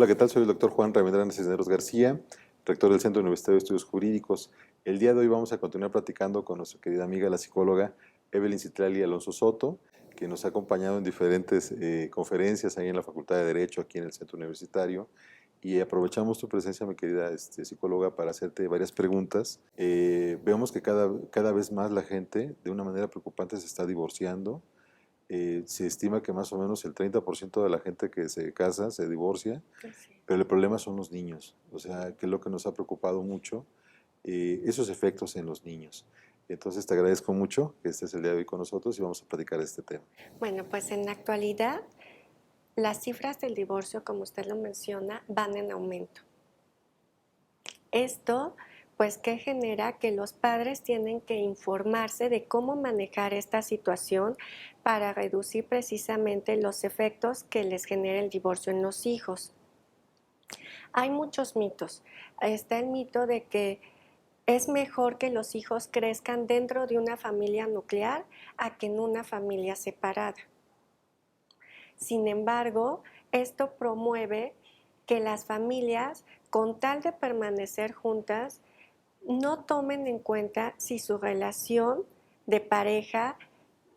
Hola, ¿qué tal? Soy el doctor Juan Ravendrana Cisneros García, rector del Centro Universitario de Estudios Jurídicos. El día de hoy vamos a continuar platicando con nuestra querida amiga, la psicóloga Evelyn Citlali Alonso Soto, que nos ha acompañado en diferentes conferencias ahí en la Facultad de Derecho, aquí en el Centro Universitario. Y aprovechamos tu presencia, mi querida psicóloga, para hacerte varias preguntas. Vemos que cada vez más la gente, de una manera preocupante, se está divorciando. Se estima que más o menos el 30% de la gente que se casa se divorcia, Así. pero el problema son los niños, o sea, que es lo que nos ha preocupado mucho, esos efectos en los niños. Entonces te agradezco mucho que estés el día de hoy con nosotros y vamos a platicar de este tema. Bueno, pues en la actualidad las cifras del divorcio, como usted lo menciona, van en aumento. Esto, pues, ¿qué genera? Que los padres tienen que informarse de cómo manejar esta situación para reducir precisamente los efectos que les genera el divorcio en los hijos. Hay muchos mitos. Está el mito de que es mejor que los hijos crezcan dentro de una familia nuclear a que en una familia separada. Sin embargo, esto promueve que las familias, con tal de permanecer juntas, no tomen en cuenta si su relación de pareja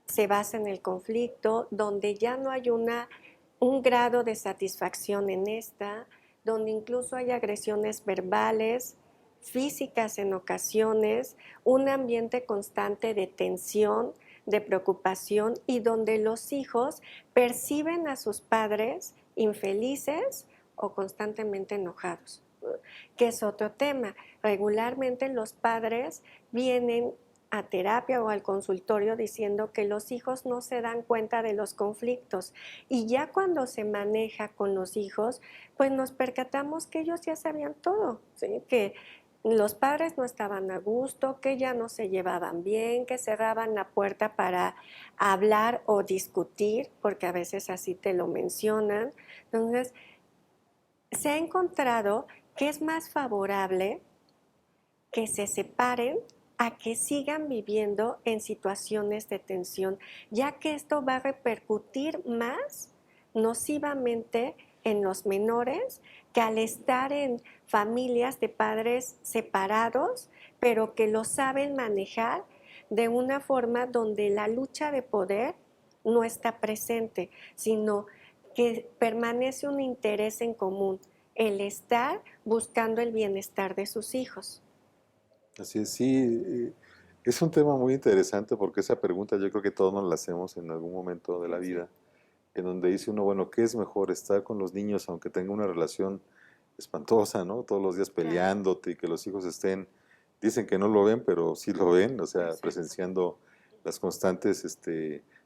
se basa en el conflicto, donde ya no hay un grado de satisfacción en esta, donde incluso hay agresiones verbales, físicas en ocasiones, un ambiente constante de tensión, de preocupación y donde los hijos perciben a sus padres infelices o constantemente enojados, que es otro tema. Regularmente los padres vienen a terapia o al consultorio diciendo que los hijos no se dan cuenta de los conflictos y ya cuando se maneja con los hijos, pues nos percatamos que ellos ya sabían todo, ¿sí? Que los padres no estaban a gusto, que ya no se llevaban bien, que cerraban la puerta para hablar o discutir, porque a veces así te lo mencionan. Entonces, se ha encontrado que es más favorable que se separen a que sigan viviendo en situaciones de tensión, ya que esto va a repercutir más nocivamente en los menores que al estar en familias de padres separados, pero que lo saben manejar de una forma donde la lucha de poder no está presente, sino que permanece un interés en común, el estar buscando el bienestar de sus hijos. Así es, sí, es un tema muy interesante porque esa pregunta yo creo que todos nos la hacemos en algún momento de la Sí. vida, en donde dice uno, bueno, ¿qué es mejor estar con los niños aunque tenga una relación espantosa, ¿no? Todos los días Claro, peleándote y que los hijos estén, dicen que no lo ven, pero sí lo ven, o sea, exacto. presenciando las constantes,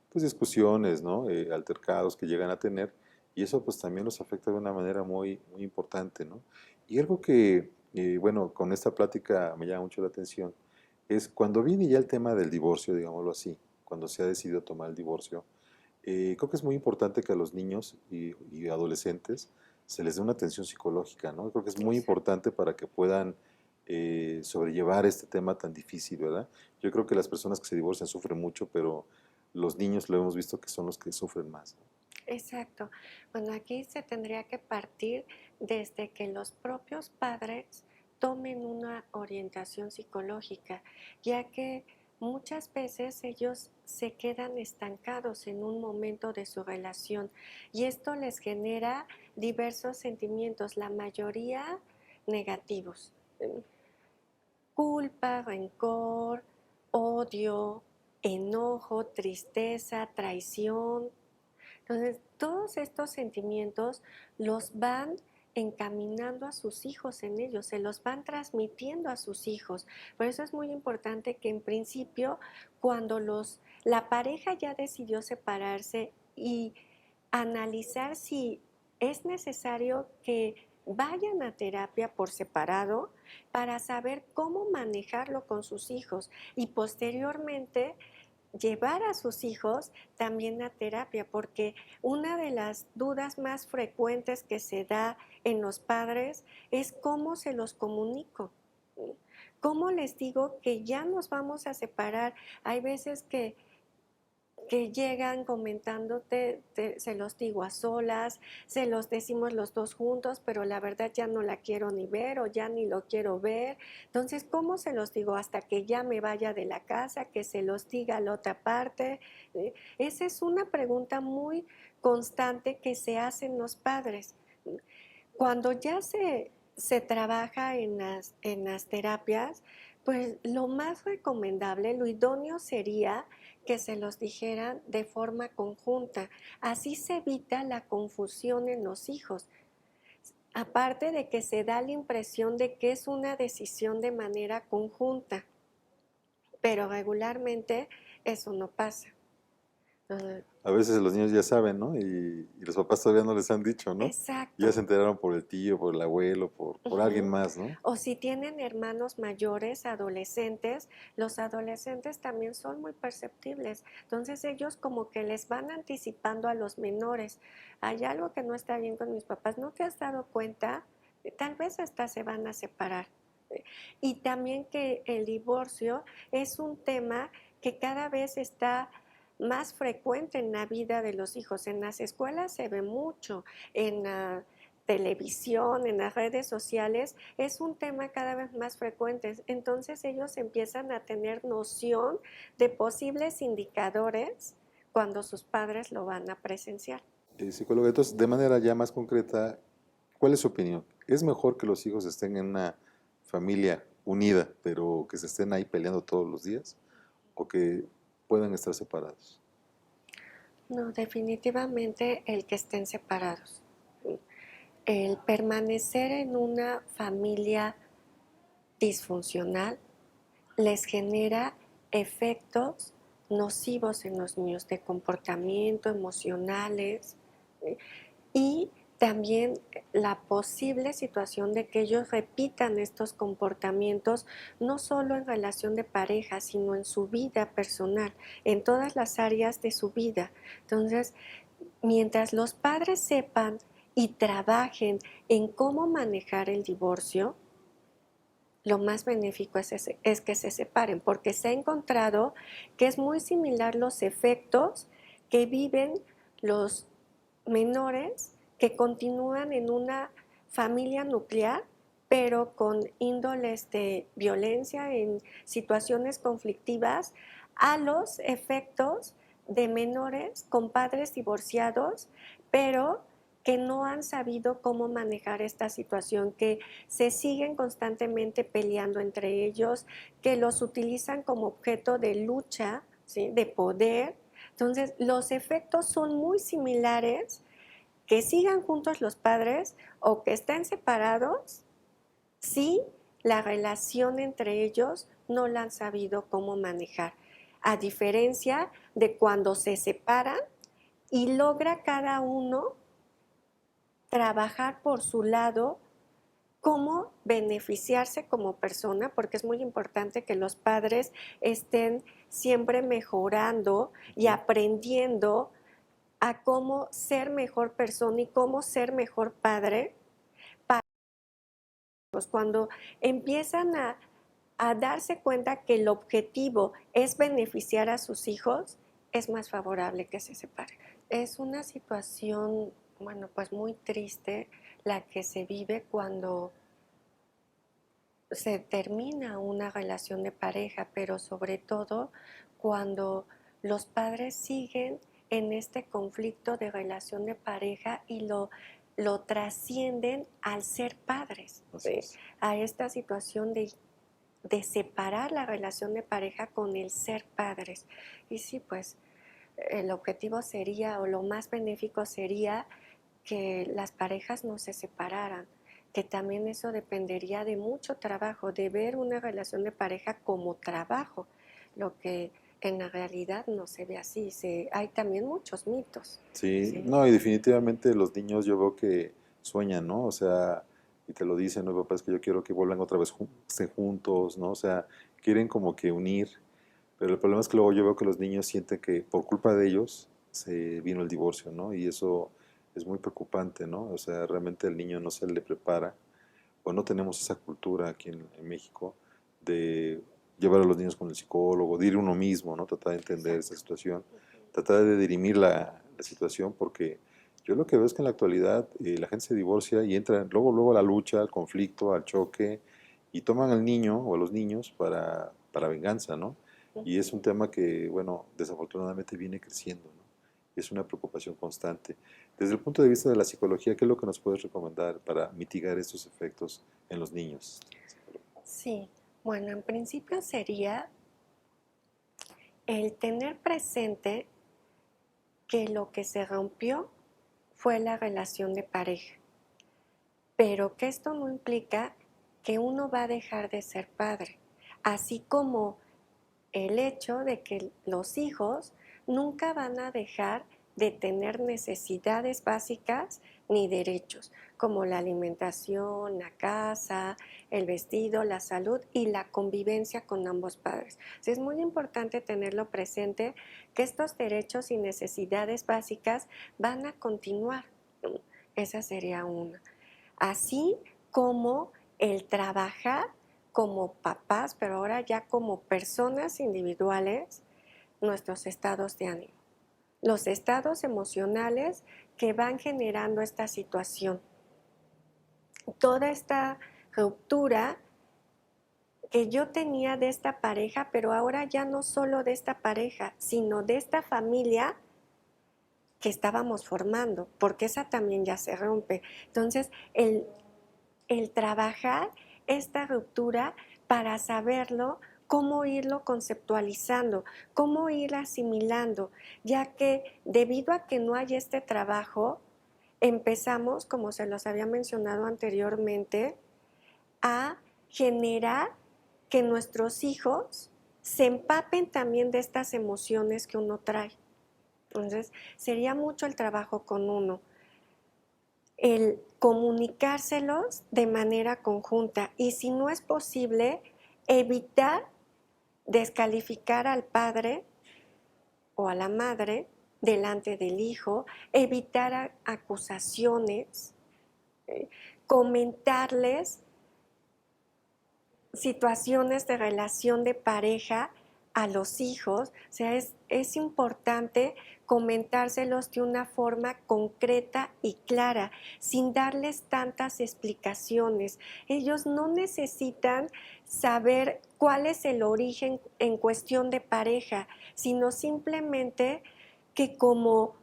pues discusiones, ¿no? Altercados que llegan a tener, y eso pues también los afecta de una manera muy importante, ¿no? Y algo que, bueno, con esta plática me llama mucho la atención, es cuando viene ya el tema del divorcio, digámoslo así, cuando se ha decidido tomar el divorcio, creo que es muy importante que a los niños y adolescentes se les dé una atención psicológica, ¿no? Creo que es muy Exacto. importante para que puedan sobrellevar este tema tan difícil, ¿verdad? Yo creo que las personas que se divorcian sufren mucho, pero los niños lo hemos visto que son los que sufren más, ¿no? Exacto. Bueno, aquí se tendría que partir desde que los propios padres tomen una orientación psicológica, ya que muchas veces ellos se quedan estancados en un momento de su relación y esto les genera diversos sentimientos, la mayoría negativos. Culpa, rencor, odio, enojo, tristeza, traición. Entonces, todos estos sentimientos los van encaminando a sus hijos en ellos, se los van transmitiendo a sus hijos. Por eso es muy importante que en principio, cuando la pareja ya decidió separarse y analizar si es necesario que vayan a terapia por separado para saber cómo manejarlo con sus hijos y posteriormente llevar a sus hijos también a terapia, porque una de las dudas más frecuentes que se da en los padres es cómo se los comunico. ¿Cómo les digo que ya nos vamos a separar? Hay veces que que llegan comentándote, se los digo a solas, se los decimos los dos juntos, pero la verdad ya no la quiero ni ver o ya ni lo quiero ver. Entonces, ¿cómo se los digo? Hasta que ya me vaya de la casa, que se los diga a la otra parte. Esa es una pregunta muy constante que se hacen los padres. Cuando ya se trabaja en las terapias, pues lo más recomendable, lo idóneo sería que se los dijeran de forma conjunta. Así se evita la confusión en los hijos. Aparte de que se da la impresión de que es una decisión de manera conjunta, pero regularmente eso no pasa. Entonces, A veces los niños ya saben, ¿no? Y los papás todavía no les han dicho, ¿no? Ya exacto. se enteraron por el tío, por el abuelo, por alguien Ujú. más, ¿no? O si tienen hermanos mayores, adolescentes, los adolescentes también son muy perceptibles. Entonces ellos como que les van anticipando a los menores. Hay algo que no está bien con mis papás, ¿no te has dado cuenta? Tal vez hasta se van a separar. Y también que el divorcio es un tema que cada vez está más frecuente en la vida de los hijos. En las escuelas se ve mucho, en la televisión, en las redes sociales, es un tema cada vez más frecuente. Entonces ellos empiezan a tener noción de posibles indicadores cuando sus padres lo van a presenciar. Psicóloga, entonces, de manera ya más concreta, ¿cuál es su opinión? ¿Es mejor que los hijos estén en una familia unida, pero que se estén ahí peleando todos los días? ¿O que puedan estar separados? No, definitivamente el que estén separados. El permanecer en una familia disfuncional les genera efectos nocivos en los niños de comportamiento, emocionales, ¿sí? Y también la posible situación de que ellos repitan estos comportamientos no solo en relación de pareja, sino en su vida personal, en todas las áreas de su vida. Entonces, mientras los padres sepan y trabajen en cómo manejar el divorcio, lo más benéfico es que se separen, porque se ha encontrado que es muy similar los efectos que viven los menores que continúan en una familia nuclear, pero con índoles de violencia en situaciones conflictivas, a los efectos de menores con padres divorciados, pero que no han sabido cómo manejar esta situación, que se siguen constantemente peleando entre ellos, que los utilizan como objeto de lucha, ¿sí? De poder. Entonces, los efectos son muy similares, que sigan juntos los padres o que estén separados si la relación entre ellos no la han sabido cómo manejar. A diferencia de cuando se separan y logra cada uno trabajar por su lado, cómo beneficiarse como persona, porque es muy importante que los padres estén siempre mejorando y aprendiendo a cómo ser mejor persona y cómo ser mejor padre. Pues cuando empiezan a darse cuenta que el objetivo es beneficiar a sus hijos, es más favorable que se separen. Es una situación, bueno, pues muy triste la que se vive cuando se termina una relación de pareja, pero sobre todo cuando los padres siguen en este conflicto de relación de pareja y lo trascienden al ser padres, ¿sí? A esta situación de separar la relación de pareja con el ser padres. Y sí, pues el objetivo sería, o lo más benéfico sería, que las parejas no se separaran, que también eso dependería de mucho trabajo, de ver una relación de pareja como trabajo, lo que en la realidad no se ve así. Hay también muchos mitos. Sí, ¿Sí? no, y definitivamente los niños yo veo que sueñan, ¿no? O sea, y te lo dicen, ¿no? Papá, es que yo quiero que vuelvan otra vez, estén juntos, ¿no? O sea, quieren como que unir, pero el problema es que luego yo veo que los niños sienten que por culpa de ellos se vino el divorcio, ¿no? Y eso es muy preocupante, ¿no? O sea, realmente el niño no se le prepara, o no tenemos esa cultura aquí en México de llevar a los niños con el psicólogo, de ir uno mismo, ¿no? Tratar de entender esa Exacto. situación tratar de dirimir la situación, porque yo lo que veo es que en la actualidad la gente se divorcia y entra luego a la lucha, al conflicto, al choque, y toman al niño o a los niños para venganza, ¿no? Y es un tema que, bueno, desafortunadamente viene creciendo, ¿no? Y es una preocupación constante. Desde el punto de vista de la psicología, ¿qué es lo que nos puedes recomendar para mitigar estos efectos en los niños? Sí, bueno, en principio sería el tener presente que lo que se rompió fue la relación de pareja, pero que esto no implica que uno va a dejar de ser padre, así como el hecho de que los hijos nunca van a dejar de tener necesidades básicas ni derechos, como la alimentación, la casa, el vestido, la salud y la convivencia con ambos padres. Es muy importante tenerlo presente que estos derechos y necesidades básicas van a continuar. Esa sería una. Así como el trabajar como papás, pero ahora ya como personas individuales, nuestros estados de ánimo, los estados emocionales que van generando esta situación. Toda esta ruptura que yo tenía de esta pareja, pero ahora ya no solo de esta pareja, sino de esta familia que estábamos formando, porque esa también ya se rompe. Entonces, el trabajar esta ruptura para saberlo, cómo irlo conceptualizando, cómo ir asimilando, ya que debido a que no hay este trabajo, empezamos, como se los había mencionado anteriormente, a generar que nuestros hijos se empapen también de estas emociones que uno trae. Entonces, sería mucho el trabajo con uno, el comunicárselos de manera conjunta y si no es posible, evitar descalificar al padre o a la madre delante del hijo, evitar acusaciones, comentarles situaciones de relación de pareja a los hijos. O sea, es importante comentárselos de una forma concreta y clara, sin darles tantas explicaciones. Ellos no necesitan saber cuál es el origen en cuestión de pareja, sino simplemente que como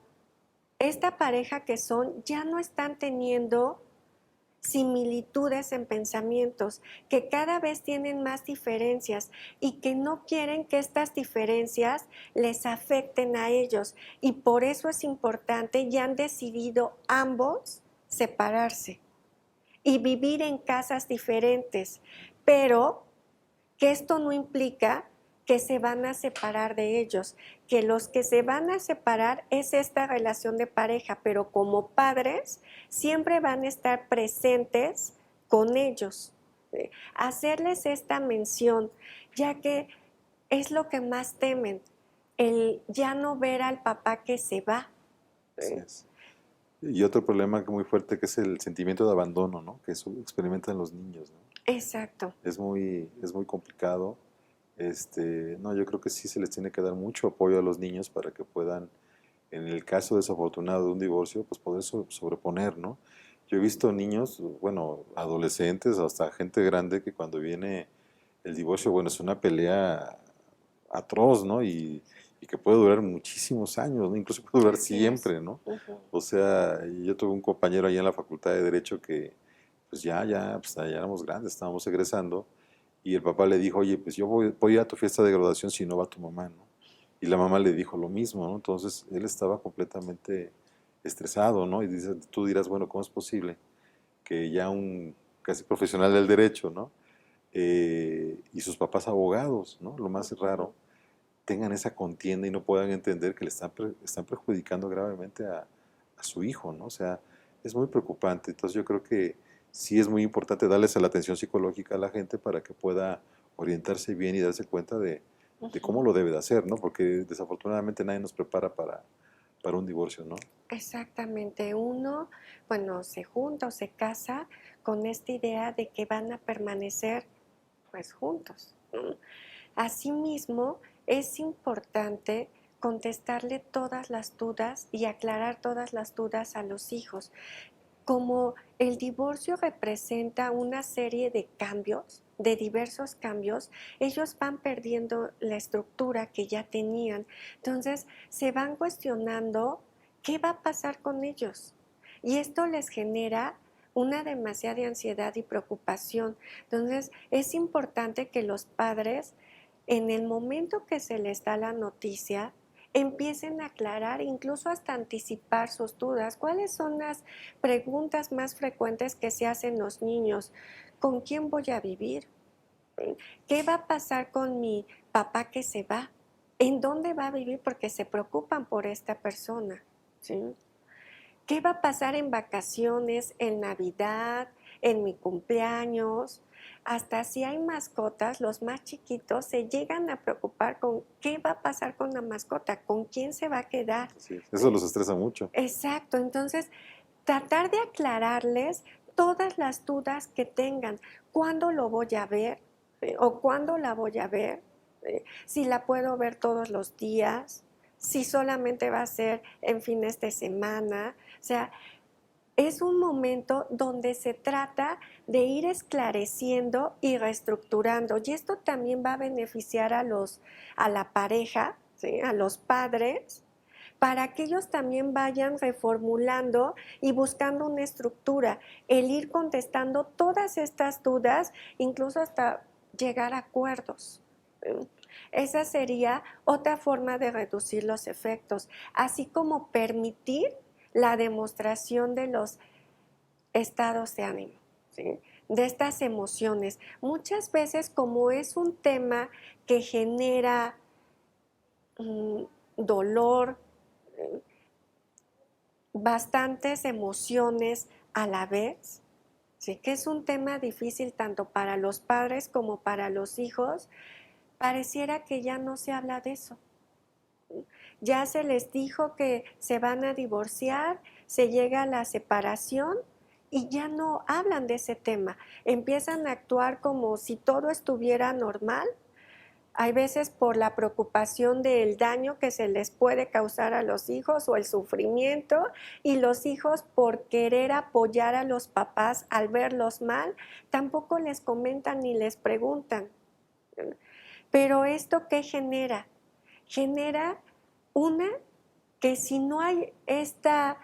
esta pareja que son ya no están teniendo similitudes en pensamientos, que cada vez tienen más diferencias y que no quieren que estas diferencias les afecten a ellos. Y por eso es importante y han decidido ambos separarse y vivir en casas diferentes, pero que esto no implica que se van a separar de ellos, que los que se van a separar es esta relación de pareja, pero como padres siempre van a estar presentes con ellos. Hacerles esta mención, ya que es lo que más temen, el ya no ver al papá que se va. Así es. Y otro problema muy fuerte que es el sentimiento de abandono, ¿no? Que eso experimentan los niños, ¿no? Exacto. Es muy complicado. No, yo creo que sí se les tiene que dar mucho apoyo a los niños para que puedan, en el caso desafortunado de un divorcio, pues poder sobreponer, ¿no? Yo he visto niños, bueno, adolescentes, hasta gente grande que cuando viene el divorcio, bueno, es una pelea atroz, ¿no? Y que puede durar muchísimos años, ¿no? Incluso puede durar Así es. siempre, ¿no? O sea, yo tuve un compañero ahí en la Facultad de Derecho que, pues ya éramos grandes, estábamos egresando, y el papá le dijo, oye, pues yo voy a tu fiesta de graduación si no va tu mamá, ¿no? Y la mamá le dijo lo mismo, ¿no? Entonces él estaba completamente estresado, ¿no? Y tú dirás, bueno, ¿cómo es posible que ya un casi profesional del derecho, ¿no? Y sus papás abogados, ¿no? Lo más raro, tengan esa contienda y no puedan entender que le están perjudicando gravemente a su hijo, ¿no? O sea, es muy preocupante. Entonces yo creo que sí es muy importante darles la atención psicológica a la gente para que pueda orientarse bien y darse cuenta de cómo lo debe de hacer, ¿no? Porque desafortunadamente nadie nos prepara para un divorcio, ¿no? Exactamente, uno, bueno, se junta o se casa con esta idea de que van a permanecer pues juntos. Asimismo, es importante contestarle todas las dudas y aclarar todas las dudas a los hijos. Como el divorcio representa una serie de cambios, de diversos cambios, ellos van perdiendo la estructura que ya tenían. Entonces se van cuestionando qué va a pasar con ellos. Y esto les genera una demasiada ansiedad y preocupación. Entonces es importante que los padres, en el momento que se les da la noticia, empiecen a aclarar, incluso hasta anticipar sus dudas. ¿Cuáles son las preguntas más frecuentes que se hacen los niños? ¿Con quién voy a vivir? ¿Qué va a pasar con mi papá que se va? ¿En dónde va a vivir? Porque se preocupan por esta persona, ¿sí? ¿Qué va a pasar en vacaciones, en Navidad, en mi cumpleaños? Hasta si hay mascotas, los más chiquitos se llegan a preocupar con qué va a pasar con la mascota, con quién se va a quedar. Sí, eso los estresa mucho. Exacto, entonces tratar de aclararles todas las dudas que tengan. ¿Cuándo lo voy a ver? ¿O cuándo la voy a ver? Si la puedo ver todos los días, si solamente va a ser en fines de semana. O sea, es un momento donde se trata de ir esclareciendo y reestructurando. Y esto también va a beneficiar a la pareja, ¿sí? A los padres, para que ellos también vayan reformulando y buscando una estructura, el ir contestando todas estas dudas, incluso hasta llegar a acuerdos. Esa sería otra forma de reducir los efectos, así como permitir la demostración de los estados de ánimo, ¿sí? De estas emociones. Muchas veces, como es un tema que genera dolor, bastantes emociones a la vez, ¿sí? Que es un tema difícil tanto para los padres como para los hijos, pareciera que ya no se habla de eso. Ya se les dijo que se van a divorciar, se llega a la separación y ya no hablan de ese tema. Empiezan a actuar como si todo estuviera normal. Hay veces por la preocupación del daño que se les puede causar a los hijos o el sufrimiento, y los hijos por querer apoyar a los papás al verlos mal, tampoco les comentan ni les preguntan. Pero ¿esto qué genera? Genera que si no hay este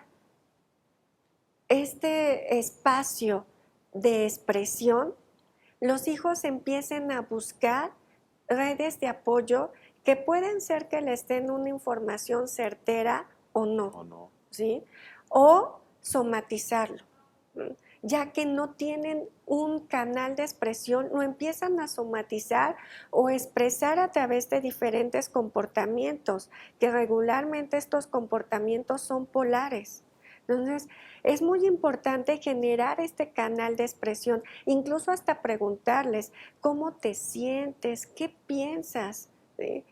espacio de expresión, los hijos empiecen a buscar redes de apoyo que pueden ser que les den una información certera o no, ¿O no? ¿sí? O somatizarlo, ya que no tienen un canal de expresión, lo empiezan a somatizar o expresar a través de diferentes comportamientos, que regularmente estos comportamientos son polares. Entonces, es muy importante generar este canal de expresión, incluso hasta preguntarles cómo te sientes, qué piensas, ¿sí?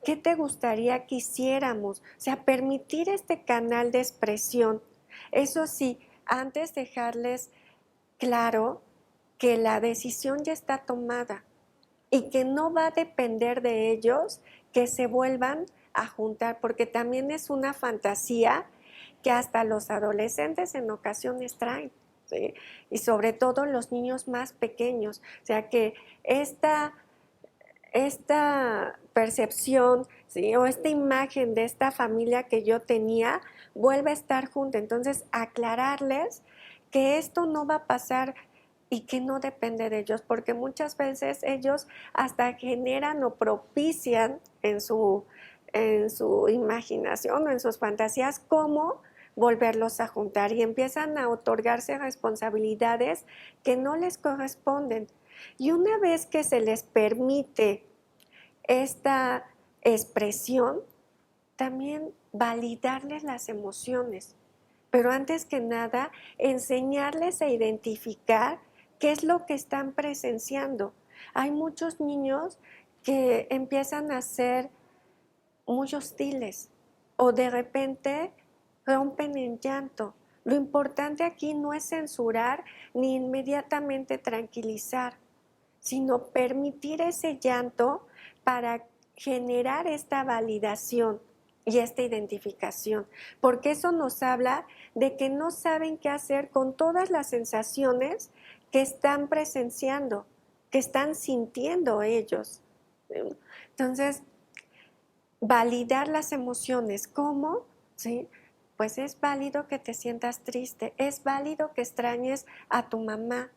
¿Qué te gustaría que hiciéramos? O sea, permitir este canal de expresión. Eso sí, antes dejarles claro que la decisión ya está tomada y que no va a depender de ellos que se vuelvan a juntar, porque también es una fantasía que hasta los adolescentes en ocasiones traen, ¿sí? Y sobre todo los niños más pequeños. O sea que esta percepción, ¿sí? O esta imagen de esta familia que yo tenía vuelve a estar junta. Entonces, aclararles que esto no va a pasar y que no depende de ellos, porque muchas veces ellos hasta generan o propician en su imaginación o en sus fantasías cómo volverlos a juntar, y empiezan a otorgarse responsabilidades que no les corresponden. Y una vez que se les permite esta expresión, también validarles las emociones, pero antes que nada, enseñarles a identificar qué es lo que están presenciando. Hay muchos niños que empiezan a ser muy hostiles o de repente rompen en llanto. Lo importante aquí no es censurar ni inmediatamente tranquilizar, sino permitir ese llanto para generar esta validación. y esta identificación, porque eso nos habla de que no saben qué hacer con todas las sensaciones que están presenciando, que están sintiendo ellos. Entonces, validar las emociones, ¿cómo? ¿Sí? Pues es válido que te sientas triste, es válido que extrañes a tu mamá,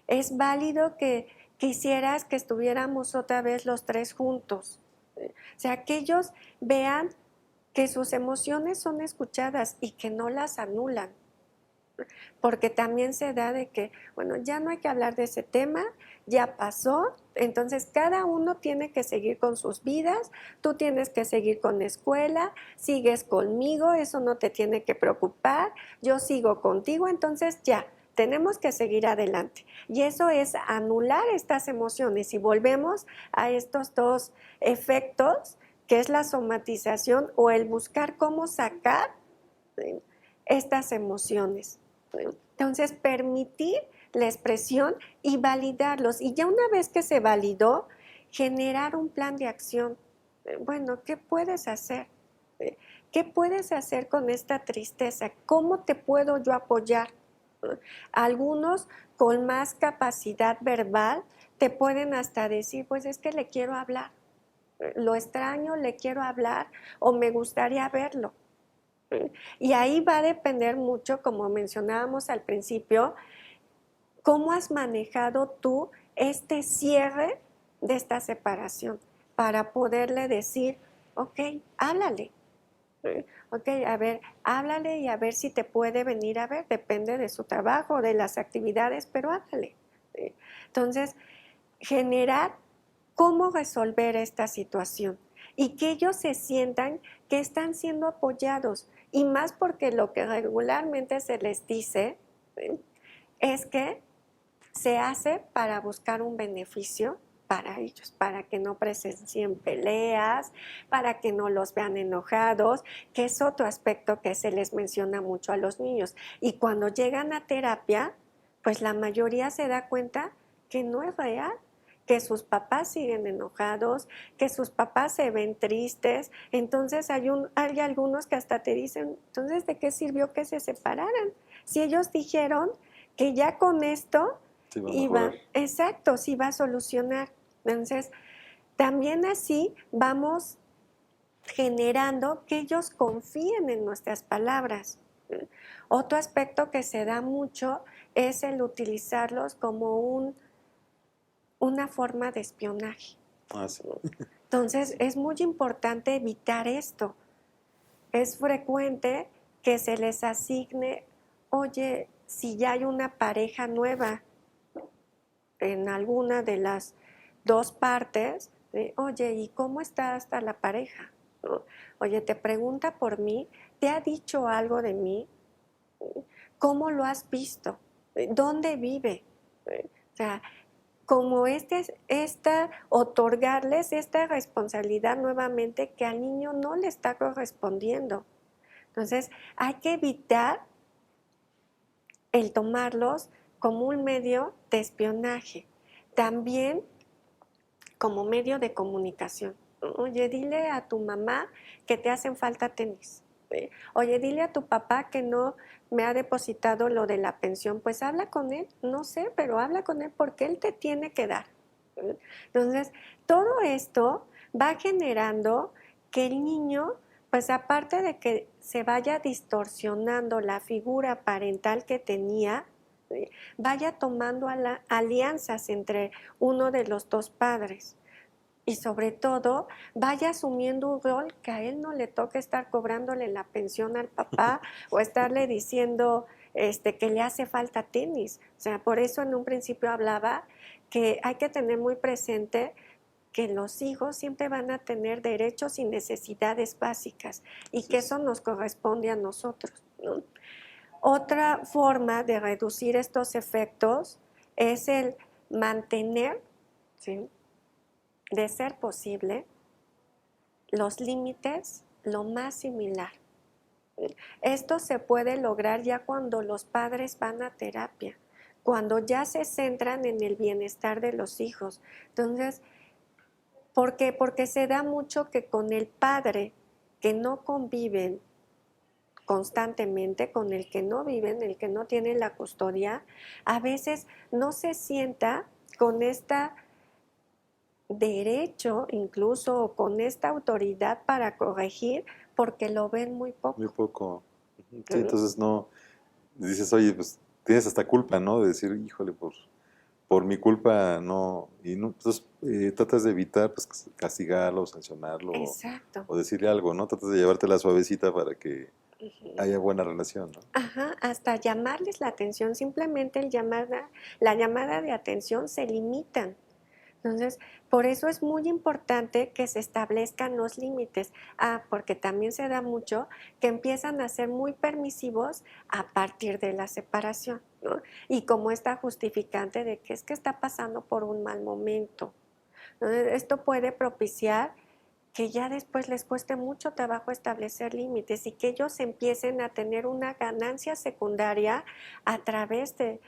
es válido que quisieras que estuviéramos otra vez los tres juntos. O sea, que ellos vean que sus emociones son escuchadas y que no las anulan, porque también se da de que, bueno, ya no hay que hablar de ese tema, ya pasó, entonces cada uno tiene que seguir con sus vidas, tú tienes que seguir con la escuela, sigues conmigo, eso no te tiene que preocupar, yo sigo contigo, entonces ya, tenemos que seguir adelante. Y eso es anular estas emociones y volvemos a estos dos efectos, que es la somatización o el buscar cómo sacar, ¿sí?, estas emociones. Entonces, permitir la expresión y validarlos. Y ya una vez que se validó, generar un plan de acción. Bueno, ¿qué puedes hacer? ¿Qué puedes hacer con esta tristeza? ¿Cómo te puedo yo apoyar? Algunos con más capacidad verbal te pueden hasta decir, pues es que le quiero hablar, lo extraño, le quiero hablar o me gustaría verlo. Y ahí va a depender mucho, como mencionábamos al principio, cómo has manejado tú este cierre de esta separación para poderle decir, ok, háblale. Ok, a ver, háblale y a ver si te puede venir a ver, depende de su trabajo, de las actividades, pero háblale. Entonces, generar cómo resolver esta situación y que ellos se sientan que están siendo apoyados, y más porque lo que regularmente se les dice, ¿sí?, es que se hace para buscar un beneficio para ellos, para que no presencien peleas, para que no los vean enojados, que es otro aspecto que se les menciona mucho a los niños. Y cuando llegan a terapia, pues la mayoría se da cuenta que no es real, que sus papás siguen enojados, que sus papás se ven tristes. Entonces hay algunos que hasta te dicen, entonces, ¿de qué sirvió que se separaran? Si ellos dijeron que ya con esto Sí, va a iba, mejorar. exacto, sí va a solucionar. Entonces, también así vamos generando que ellos confíen en nuestras palabras. Otro aspecto que se da mucho es el utilizarlos como una forma de espionaje. Ah, sí. Entonces, Sí. es muy importante evitar esto. Es frecuente que se les asigne, oye, si ya hay una pareja nueva en alguna de las dos partes, oye, ¿y cómo está hasta la pareja? ¿No? Oye, te pregunta por mí, ¿te ha dicho algo de mí? ¿Cómo lo has visto? ¿Dónde vive? O sea, como otorgarles esta responsabilidad nuevamente que al niño no le está correspondiendo. Entonces, hay que evitar el tomarlos como un medio de espionaje, también como medio de comunicación. Oye, dile a tu mamá que te hacen falta tenis. Oye, dile a tu papá que no me ha depositado lo de la pensión. Pues habla con él, no sé, pero habla con él porque él te tiene que dar. Entonces, todo esto va generando que el niño, pues aparte de que se vaya distorsionando la figura parental que tenía, vaya tomando alianzas entre uno de los dos padres. Y sobre todo, vaya asumiendo un rol que a él no le toca estar cobrándole la pensión al papá o estarle diciendo que le hace falta tenis. O sea, por eso en un principio hablaba que hay que tener muy presente que los hijos siempre van a tener derechos y necesidades básicas y que eso nos corresponde a nosotros, ¿no? Otra forma de reducir estos efectos es el mantener, ¿sí?, de ser posible, los límites lo más similar. Esto se puede lograr ya cuando los padres van a terapia, cuando ya se centran en el bienestar de los hijos. Entonces, ¿por qué? Porque se da mucho que con el padre que no conviven constantemente, con el que no viven, el que no tiene la custodia, a veces no se sienta con esta derecho incluso o con esta autoridad para corregir porque lo ven muy Muy poco. poco. Sí, ¿Mm? entonces no, dices, oye, pues tienes hasta culpa, ¿no? De decir, híjole, por mi culpa no, y no, entonces tratas de evitar, pues, castigarlo, o sancionarlo, Exacto. o decirle algo, ¿no? Tratas de llevártela suavecita para que Ujú. haya buena relación, ¿no? Ajá, hasta llamarles la atención, simplemente la llamada de atención se limitan. Entonces, por eso es muy importante que se establezcan los límites. Porque también se da mucho que empiezan a ser muy permisivos a partir de la separación, ¿no? Y como esta justificante de que es que está pasando por un mal momento. Entonces, esto puede propiciar que ya después les cueste mucho trabajo establecer límites y que ellos empiecen a tener una ganancia secundaria a través de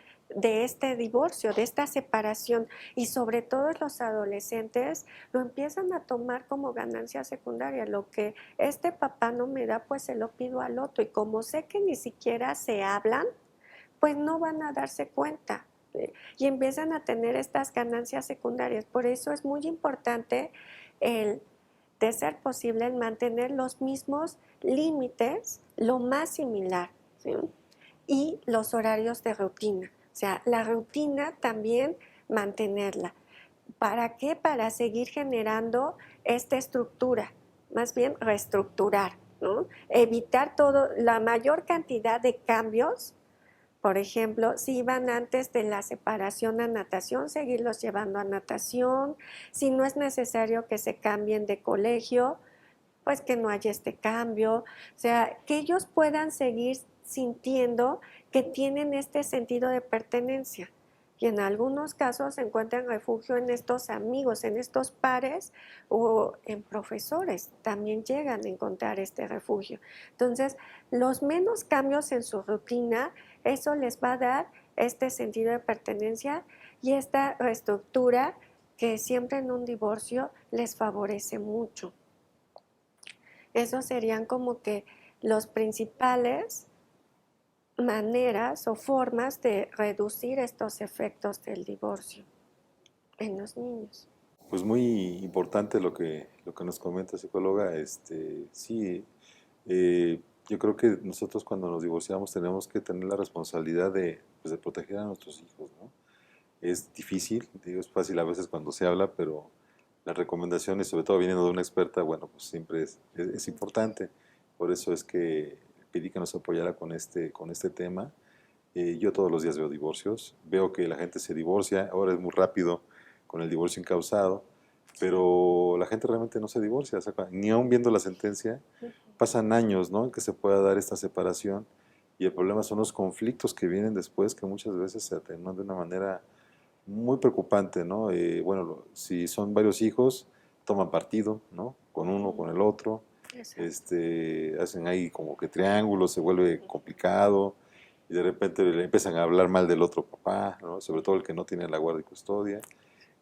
este divorcio, de esta separación. Y sobre todo los adolescentes lo empiezan a tomar como ganancia secundaria. Lo que este papá no me da, pues se lo pido al otro. Y como sé que ni siquiera se hablan, pues no van a darse cuenta. Y empiezan a tener estas ganancias secundarias. Por eso es muy importante el de ser posible, el mantener los mismos límites, lo más similar, ¿sí? Y los horarios de rutina. O sea, la rutina también mantenerla. ¿Para qué? Para seguir generando esta estructura, más bien reestructurar, ¿no? Evitar la mayor cantidad de cambios. Por ejemplo, si iban antes de la separación a natación, seguirlos llevando a natación. Si no es necesario que se cambien de colegio, pues que no haya este cambio. O sea, que ellos puedan seguir sintiendo que tienen este sentido de pertenencia. Y en algunos casos encuentran refugio en estos amigos, en estos pares o en profesores. También llegan a encontrar este refugio. Entonces, los menos cambios en su rutina, eso les va a dar este sentido de pertenencia y esta reestructura que siempre en un divorcio les favorece mucho. Esos serían como que los principales maneras o formas de reducir estos efectos del divorcio en los niños. Pues muy importante lo que nos comenta, psicóloga. Sí, yo creo que nosotros cuando nos divorciamos tenemos que tener la responsabilidad de, pues, de proteger a nuestros hijos, ¿no? Es difícil, digo, es fácil a veces cuando se habla, pero las recomendaciones, sobre todo viniendo de una experta, bueno, pues siempre es importante. Por eso es que pedí que nos apoyara con este tema. Yo todos los días veo divorcios, veo que la gente se divorcia, ahora es muy rápido con el divorcio incausado, pero la gente realmente no se divorcia, o sea, ni aun viendo la sentencia, pasan años, ¿no?, en que se pueda dar esta separación, y el problema son los conflictos que vienen después, que muchas veces se atenuan de una manera muy preocupante, ¿no? Bueno, si son varios hijos, toman partido, ¿no? Con uno, con el otro, Exacto. hacen ahí como que triángulos, se vuelve complicado, y de repente le empiezan a hablar mal del otro papá, ¿no? Sobre todo el que no tiene la guardia y custodia.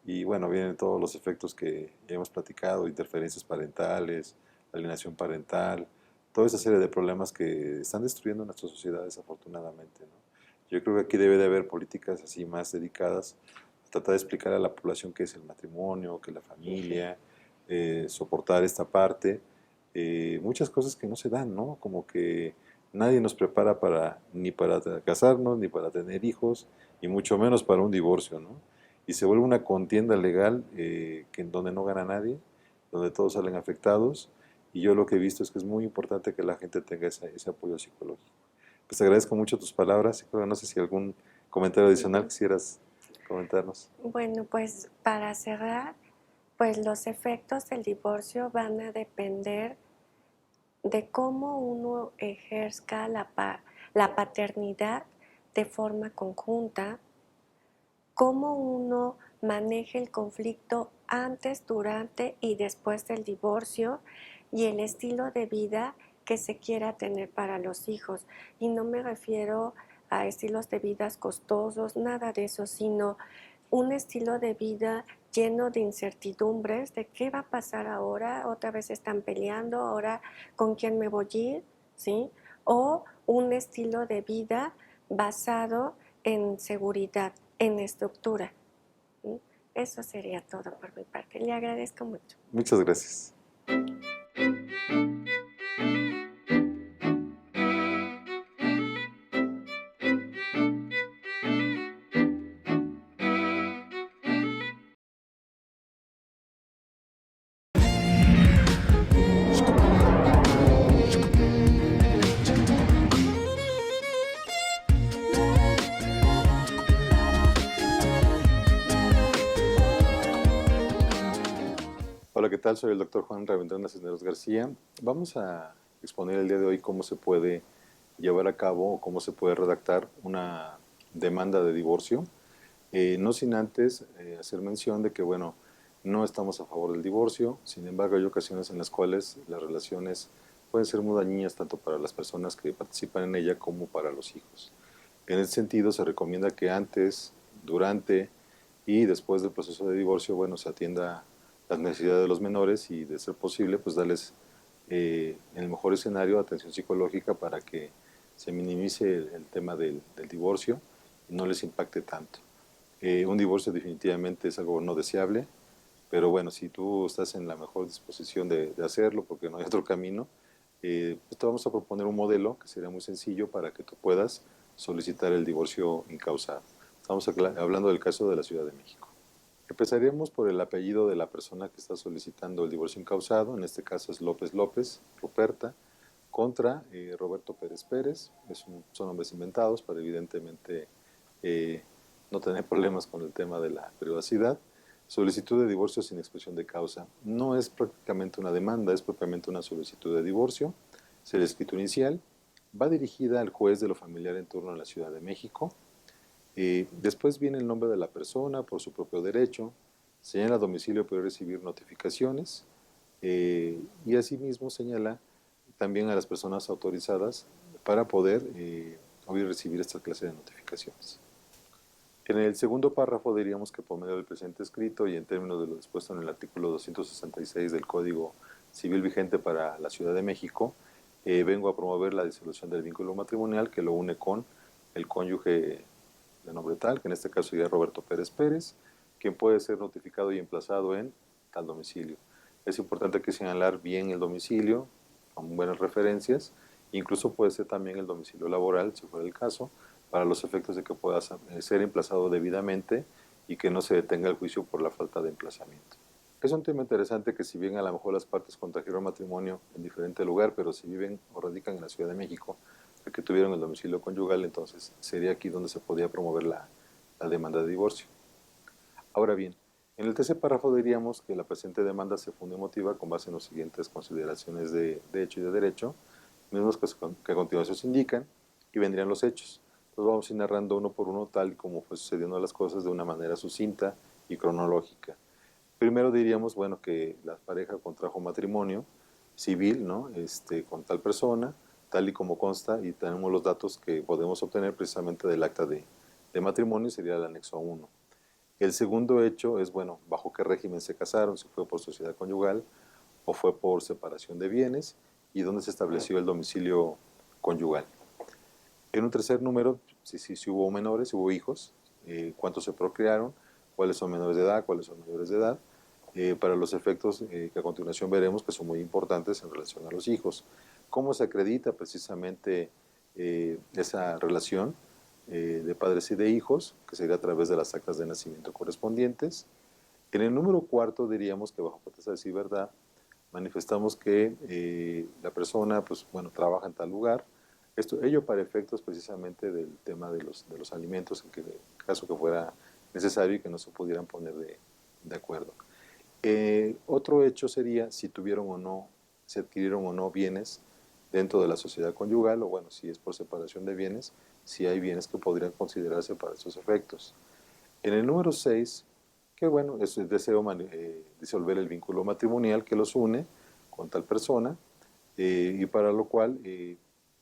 Y bueno, vienen todos los efectos que ya hemos platicado, interferencias parentales, alienación parental, toda esa serie de problemas que están destruyendo nuestra sociedad desafortunadamente, ¿no? Yo creo que aquí debe de haber políticas así más dedicadas a tratar de explicar a la población qué es el matrimonio, qué es la familia, soportar esta parte, muchas cosas que no se dan, ¿no? Como que nadie nos prepara para, ni para casarnos, ni para tener hijos, y mucho menos para un divorcio, ¿no? Y se vuelve una contienda legal que en donde no gana nadie, donde todos salen afectados, y yo lo que he visto es que es muy importante que la gente tenga ese apoyo psicológico. Pues agradezco mucho tus palabras, psicóloga. No sé si algún comentario adicional quisieras comentarnos. Bueno, pues para cerrar, pues los efectos del divorcio van a depender de cómo uno ejerza la paternidad de forma conjunta, cómo uno maneja el conflicto antes, durante y después del divorcio y el estilo de vida que se quiera tener para los hijos. Y no me refiero a estilos de vida costosos, nada de eso, sino un estilo de vida lleno de incertidumbres de qué va a pasar ahora, otra vez están peleando, ahora con quién me voy a ir, ¿sí? O un estilo de vida basado en seguridad, en estructura, ¿sí? Eso sería todo por mi parte. Le agradezco mucho. Muchas gracias. Hola, ¿qué tal? Soy el doctor Juan Ravindrana Cisneros García. Vamos a exponer el día de hoy cómo se puede llevar a cabo o cómo se puede redactar una demanda de divorcio, no sin antes hacer mención de que, bueno, no estamos a favor del divorcio, sin embargo hay ocasiones en las cuales las relaciones pueden ser muy dañinas tanto para las personas que participan en ella como para los hijos. En ese sentido se recomienda que antes, durante y después del proceso de divorcio, bueno, se atienda las necesidades de los menores y, de ser posible, pues darles, en el mejor escenario, atención psicológica para que se minimice el tema del divorcio y no les impacte tanto. Un divorcio definitivamente es algo no deseable, pero bueno, si tú estás en la mejor disposición de hacerlo, porque no hay otro camino, pues te vamos a proponer un modelo que sería muy sencillo para que tú puedas solicitar el divorcio incausado. Estamos hablando del caso de la Ciudad de México. Empezaríamos por el apellido de la persona que está solicitando el divorcio incausado, en este caso es López López, Ruperta, contra Roberto Pérez Pérez. Son nombres inventados para evidentemente no tener problemas con el tema de la privacidad. Solicitud de divorcio sin expresión de causa. No es prácticamente una demanda, es propiamente una solicitud de divorcio. Es el escrito inicial. Va dirigida al juez de lo familiar en turno en la Ciudad de México. Después viene el nombre de la persona por su propio derecho. Señala domicilio para recibir notificaciones. Y asimismo señala también a las personas autorizadas para poder oír y recibir esta clase de notificaciones. En el segundo párrafo diríamos que por medio del presente escrito y en términos de lo dispuesto en el artículo 266 del Código Civil vigente para la Ciudad de México, vengo a promover la disolución del vínculo matrimonial que lo une con el cónyuge de nombre tal, que en este caso sería Roberto Pérez Pérez, quien puede ser notificado y emplazado en tal domicilio. Es importante que señalar bien el domicilio, con buenas referencias, incluso puede ser también el domicilio laboral, si fuera el caso, para los efectos de que pueda ser emplazado debidamente y que no se detenga el juicio por la falta de emplazamiento. Es un tema interesante que, si bien a lo mejor las partes contrajeron matrimonio en diferente lugar, pero si viven o radican en la Ciudad de México, el que tuvieron el domicilio conyugal, entonces sería aquí donde se podía promover la demanda de divorcio. Ahora bien, en el tercer párrafo diríamos que la presente demanda se funda y motiva con base en las siguientes consideraciones de hecho y de derecho, mismos que a continuación se indican, y vendrían los hechos. Entonces vamos a ir narrando uno por uno tal y como fue sucediendo las cosas de una manera sucinta y cronológica. Primero diríamos, bueno, que la pareja contrajo matrimonio civil, ¿no? Con tal persona, tal y como consta, y tenemos los datos que podemos obtener precisamente del acta de matrimonio, sería el anexo 1. El segundo hecho es, bueno, bajo qué régimen se casaron, si fue por sociedad conyugal o fue por separación de bienes, y dónde se estableció el domicilio conyugal. En un tercer número, si hubo menores, si hubo hijos, cuántos se procrearon, cuáles son menores de edad, cuáles son mayores de edad, para los efectos que a continuación veremos, que son muy importantes en relación a los hijos. ¿Cómo se acredita precisamente esa relación de padres y de hijos? Que sería a través de las actas de nacimiento correspondientes. En el número cuarto diríamos que, bajo hipótesis de decir verdad, manifestamos que la persona, pues bueno, trabaja en tal lugar. Ello para efectos precisamente del tema de los alimentos, en caso que fuera necesario y que no se pudieran poner de acuerdo. Otro hecho sería si tuvieron o no, si adquirieron o no bienes dentro de la sociedad conyugal, o bueno, si es por separación de bienes, si hay bienes que podrían considerarse para esos efectos. En el número 6, que bueno, es el deseo disolver el vínculo matrimonial que los une con tal persona, y para lo cual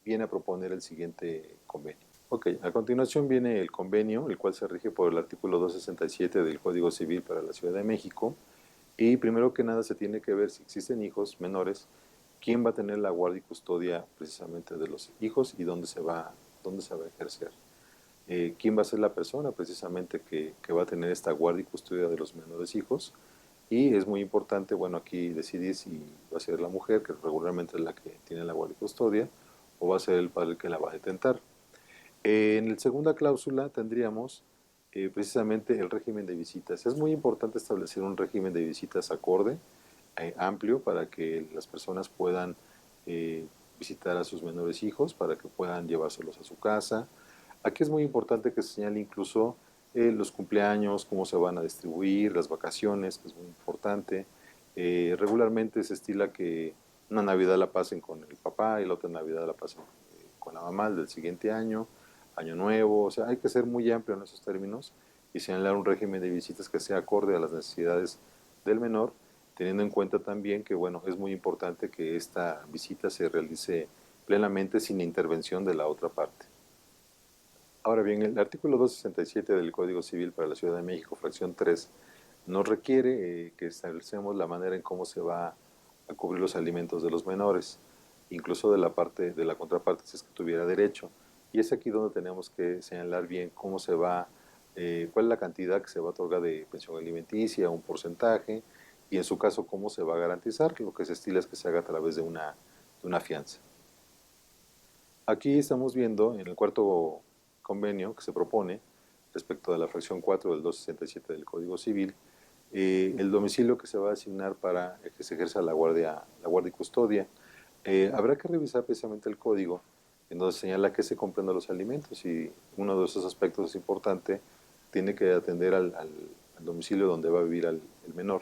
viene a proponer el siguiente convenio. Ok, a continuación viene el convenio, el cual se rige por el artículo 267 del Código Civil para la Ciudad de México. Y primero que nada se tiene que ver si existen hijos menores, quién va a tener la guardia y custodia precisamente de los hijos y dónde se va a ejercer. Quién va a ser la persona precisamente que va a tener esta guardia y custodia de los menores hijos. Y es muy importante, bueno, aquí decidir si va a ser la mujer, que regularmente es la que tiene la guardia y custodia, o va a ser el padre el que la va a detentar. En la segunda cláusula tendríamos precisamente el régimen de visitas. Es muy importante establecer un régimen de visitas acorde, amplio, para que las personas puedan visitar a sus menores hijos, para que puedan llevárselos a su casa. Aquí es muy importante que se señale incluso los cumpleaños, cómo se van a distribuir, las vacaciones, que es muy importante. Regularmente se estila que una Navidad la pasen con el papá y la otra Navidad la pasen con la mamá el del siguiente año, año nuevo. O sea, hay que ser muy amplio en esos términos y señalar un régimen de visitas que sea acorde a las necesidades del menor, teniendo en cuenta también que, bueno, es muy importante que esta visita se realice plenamente sin intervención de la otra parte. Ahora bien, el artículo 267 del Código Civil para la Ciudad de México, fracción 3, nos requiere que establecemos la manera en cómo se va a cubrir los alimentos de los menores, incluso de la parte de la contraparte si es que tuviera derecho. Y es aquí donde tenemos que señalar bien cómo se va, cuál es la cantidad que se va a otorgar de pensión alimenticia, un porcentaje, y en su caso cómo se va a garantizar. Lo que se estila es que se haga a través de una fianza. Aquí estamos viendo en el cuarto convenio que se propone respecto a la fracción 4 del 267 del Código Civil, el domicilio que se va a asignar para que se ejerza la guardia y custodia. Habrá que revisar precisamente el código en donde señala que se comprenden los alimentos y uno de esos aspectos es importante, tiene que atender al domicilio donde va a vivir el menor.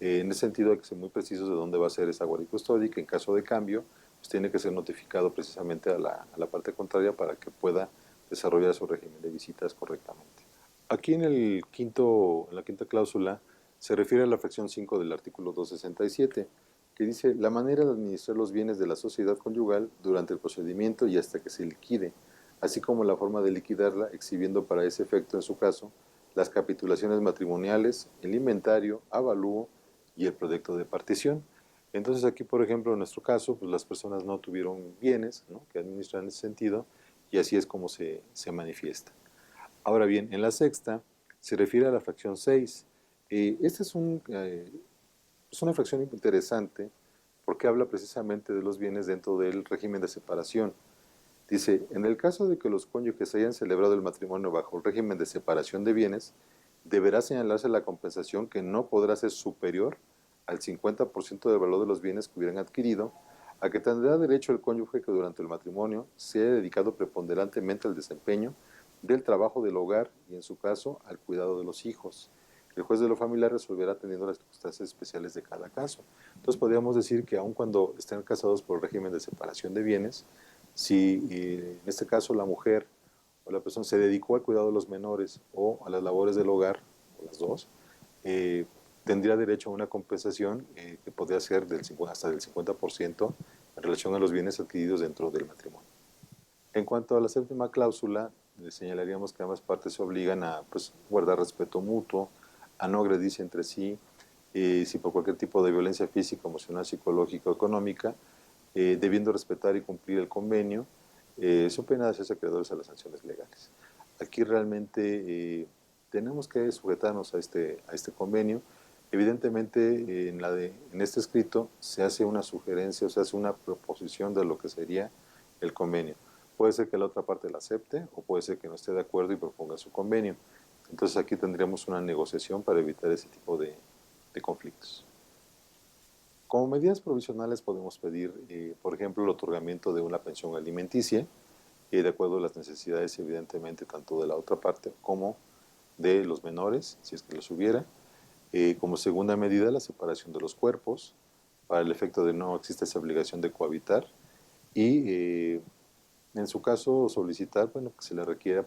En ese sentido hay que ser muy precisos de dónde va a ser esa guardia y custodia y que en caso de cambio pues tiene que ser notificado precisamente a la parte contraria para que pueda desarrollar su régimen de visitas correctamente. Aquí en la quinta cláusula se refiere a la fracción 5 del artículo 267, que dice la manera de administrar los bienes de la sociedad conyugal durante el procedimiento y hasta que se liquide, así como la forma de liquidarla, exhibiendo para ese efecto, en su caso, las capitulaciones matrimoniales, el inventario, avalúo y el proyecto de partición. Entonces aquí, por ejemplo, en nuestro caso, pues las personas no tuvieron bienes, ¿no?, que administrar en ese sentido, y así es como se manifiesta. Ahora bien, en la sexta se refiere a la fracción 6. Esta es una fracción interesante porque habla precisamente de los bienes dentro del régimen de separación. Dice, en el caso de que los cónyuges hayan celebrado el matrimonio bajo el régimen de separación de bienes, deberá señalarse la compensación que no podrá ser superior al 50% del valor de los bienes que hubieran adquirido, a que tendrá derecho el cónyuge que durante el matrimonio se haya dedicado preponderantemente al desempeño del trabajo del hogar y, en su caso, al cuidado de los hijos. El juez de lo familiar resolverá teniendo las circunstancias especiales de cada caso. Entonces, podríamos decir que aun cuando estén casados por el régimen de separación de bienes, si en este caso la mujer o la persona se dedicó al cuidado de los menores o a las labores del hogar, o las dos, eh, tendría derecho a una compensación que podría ser hasta del 50% en relación a los bienes adquiridos dentro del matrimonio. En cuanto a la séptima cláusula, señalaríamos que ambas partes se obligan a, pues, guardar respeto mutuo, a no agredirse entre sí, si por cualquier tipo de violencia física, emocional, psicológica o económica, debiendo respetar y cumplir el convenio, son penas de hacerse acreedores a las sanciones legales. Aquí realmente tenemos que sujetarnos a este convenio. Evidentemente, en este escrito se hace una sugerencia, o se hace una proposición de lo que sería el convenio. Puede ser que la otra parte la acepte o puede ser que no esté de acuerdo y proponga su convenio. Entonces aquí tendríamos una negociación para evitar ese tipo de conflictos. Como medidas provisionales podemos pedir, por ejemplo, el otorgamiento de una pensión alimenticia, de acuerdo a las necesidades, evidentemente, tanto de la otra parte como de los menores, si es que los hubiera. Como segunda medida, la separación de los cuerpos, para el efecto de no existe esa obligación de cohabitar. Y en su caso, solicitar, bueno, que se le requiera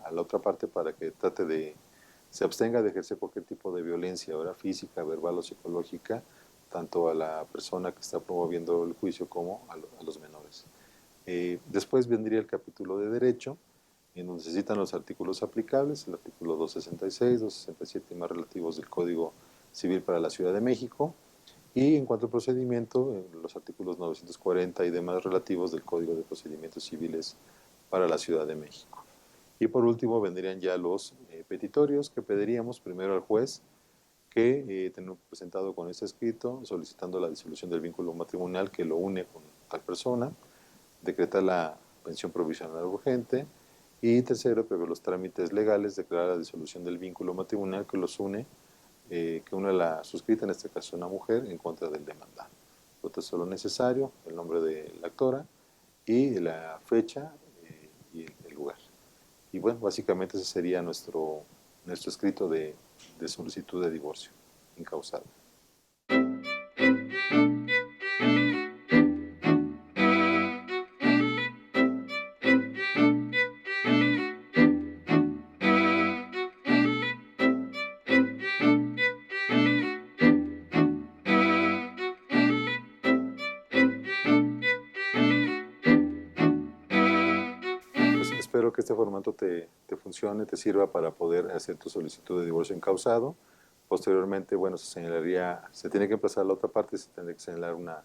a la otra parte para que se abstenga de ejercer cualquier tipo de violencia, ahora física, verbal o psicológica, tanto a la persona que está promoviendo el juicio como a los menores. Después vendría el capítulo de derecho, en donde se citan los artículos aplicables, el artículo 266, 267 y más relativos del Código Civil para la Ciudad de México, y en cuanto al procedimiento, los artículos 940 y demás relativos del Código de Procedimientos Civiles para la Ciudad de México. Y por último vendrían ya los petitorios que pediríamos primero al juez que tenemos presentado con este escrito solicitando la disolución del vínculo matrimonial que lo une con tal persona, decretar la pensión provisional urgente y tercero, prever los trámites legales, declarar la disolución del vínculo matrimonial que los une, que une la suscrita, en este caso una mujer, en contra del demandado. Entonces, solo necesario, el nombre de la actora y la fecha y el lugar. Y bueno, básicamente ese sería nuestro escrito de solicitud de divorcio incausado. Pues espero que este formato te funcione, te sirva para poder hacer tu solicitud de divorcio incausado. Posteriormente, bueno, se tiene que empezar la otra parte, se tendría que señalar una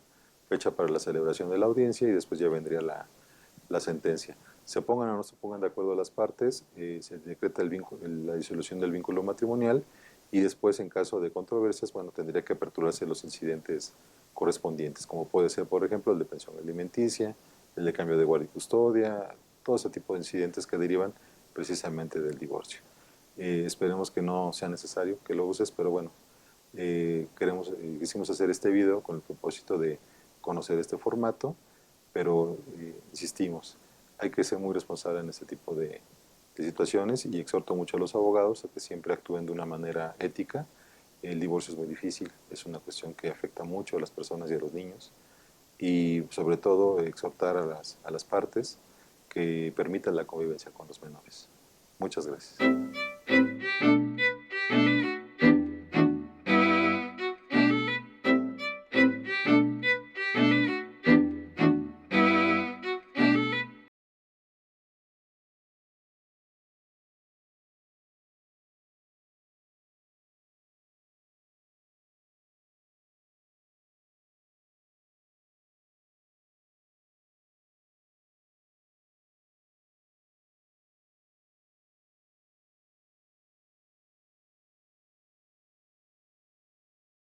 fecha para la celebración de la audiencia y después ya vendría la sentencia. Se pongan o no se pongan de acuerdo las partes, se decreta la disolución del vínculo matrimonial y después, en caso de controversias, bueno, tendría que aperturarse los incidentes correspondientes, como puede ser, por ejemplo, el de pensión alimenticia, el de cambio de guardia y custodia, todo ese tipo de incidentes que derivan precisamente del divorcio. Esperemos que no sea necesario que lo uses, pero bueno, quisimos hacer este video con el propósito de conocer este formato, pero insistimos, hay que ser muy responsable en este tipo de situaciones y exhorto mucho a los abogados a que siempre actúen de una manera ética. El divorcio es muy difícil, es una cuestión que afecta mucho a las personas y a los niños y sobre todo exhortar a las partes que permitan la convivencia con los menores. Muchas gracias.